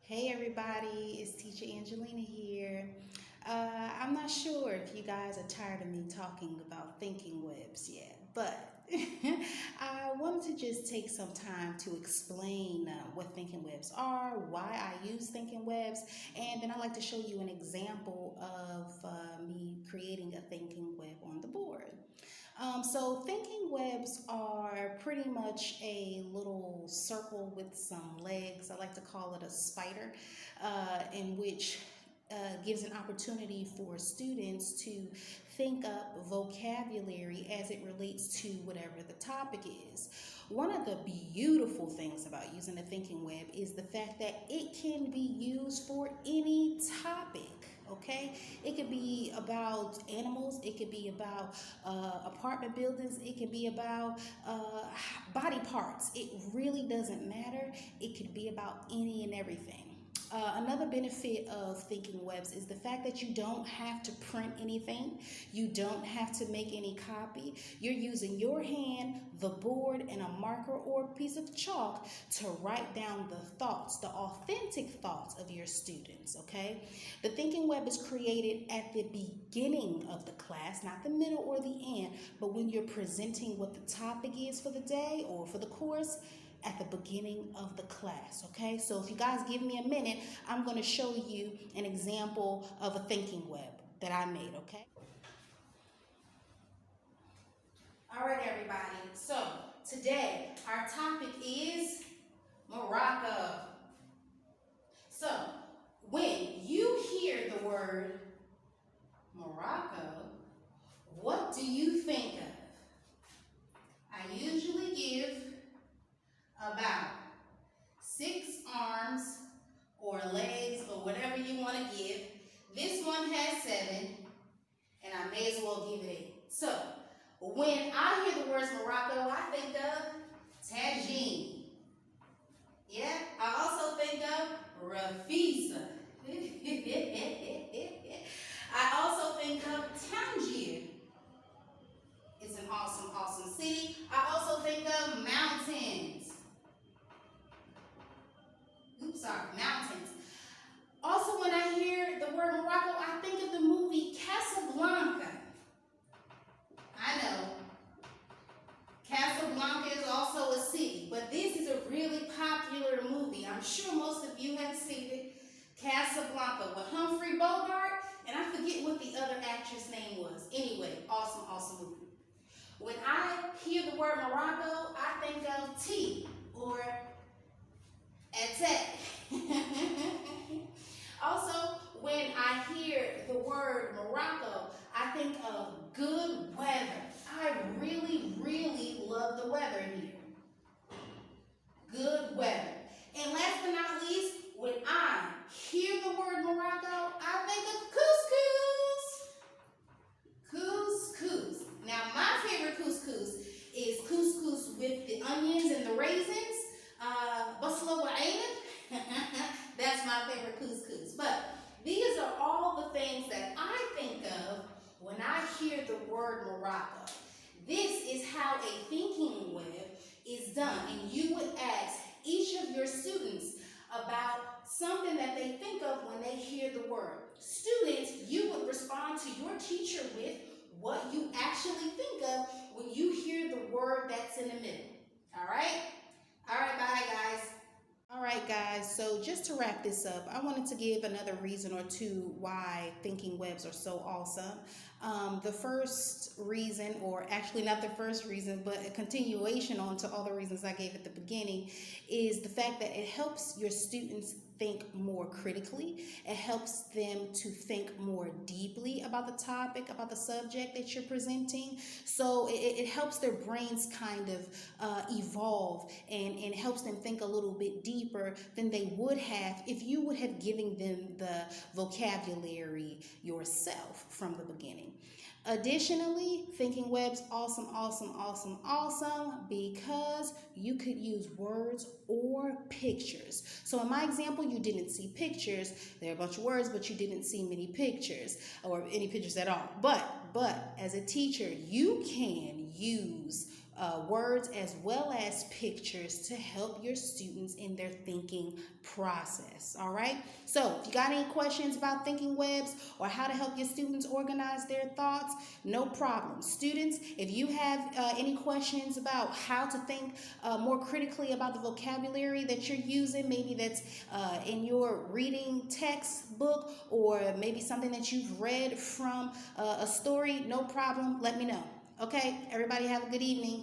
Hey everybody, it's Teacher Angelina here. I'm not sure if you guys are tired of me talking about thinking webs yet, but I wanted to just take some time to explain what thinking webs are, why I use thinking webs, and then I'd like to show you an example of me creating a thinking web on the board. So thinking webs are pretty much a little circle with some legs. I like to call it a spider, in which gives an opportunity for students to think up vocabulary as it relates to whatever the topic is. One of the beautiful things about using the thinking web is the fact that it can be used for any topic. Okay, it could be about animals, it could be about apartment buildings, it could be about body parts. It really doesn't matter. It could be about any and everything. Another benefit of thinking webs is the fact that you don't have to print anything. You don't have to make any copy. You're using your hand, the board, and a marker or a piece of chalk to write down the thoughts, the authentic thoughts of your students, okay? The thinking web is created at the beginning of the class, not the middle or the end, but when you're presenting what the topic is for the day or for the course, at the beginning of the class, okay? So if you guys give me a minute, I'm going to show you an example of a thinking web that I made, okay? All right, everybody. So today our topic is Morocco. So when you hear the word Morocco, what do you think of? I usually give about 6 arms or legs or whatever you want to give. This one has 7, and I may as well give it 8. So when I hear the words Morocco, I think of tagine. Yeah, I also think of Rafisa. I also think of Tangier. It's an awesome, awesome city. I also think of mountains. Mountains. Also, when I hear the word Morocco, I think of the movie Casablanca. I know. Casablanca is also a city, but this is a really popular movie. I'm sure most of you have seen it. Casablanca with Humphrey Bogart, and I forget what the other actress name was. Anyway, awesome, awesome movie. When I hear the word Morocco, I think of tea or attack. Also, when I hear the word Morocco, I think of good weather. I really, really love the weather here. Good weather. And last but not least, when I hear the word Morocco, I think of couscous. Couscous. Now, my favorite couscous is couscous with the onions and the raisins. Basla wa That's my favorite couscous. But these are all the things that I think of when I hear the word Morocco. This is how a thinking web is done. And you would ask each of your students about something that they think of when they hear the word. Students, you would respond to your teacher with what you actually think of when you hear the word that's in the middle. All right? All right, bye, guys. All right, guys, so just to wrap this up, I wanted to give another reason or two why thinking webs are so awesome. The first reason, or actually not the first reason, but a continuation on to all the reasons I gave at the beginning, is the fact that it helps your students think more critically. It helps them to think more deeply about the topic, about the subject that you're presenting. So it helps their brains kind of evolve and helps them think a little bit deeper than they would have if you would have given them the vocabulary yourself from the beginning. Additionally, thinking webs, awesome, awesome, awesome, awesome, because you could use words or pictures. So in my example, you didn't see pictures. There are a bunch of words, but you didn't see many pictures or any pictures at all. But as a teacher, you can use words as well as pictures to help your students in their thinking process. All right. So if you got any questions about thinking webs or how to help your students organize their thoughts, no problem. Students, if you have any questions about how to think more critically about the vocabulary that you're using, maybe that's in your reading textbook or maybe something that you've read from a story, no problem. Let me know. Okay, everybody have a good evening.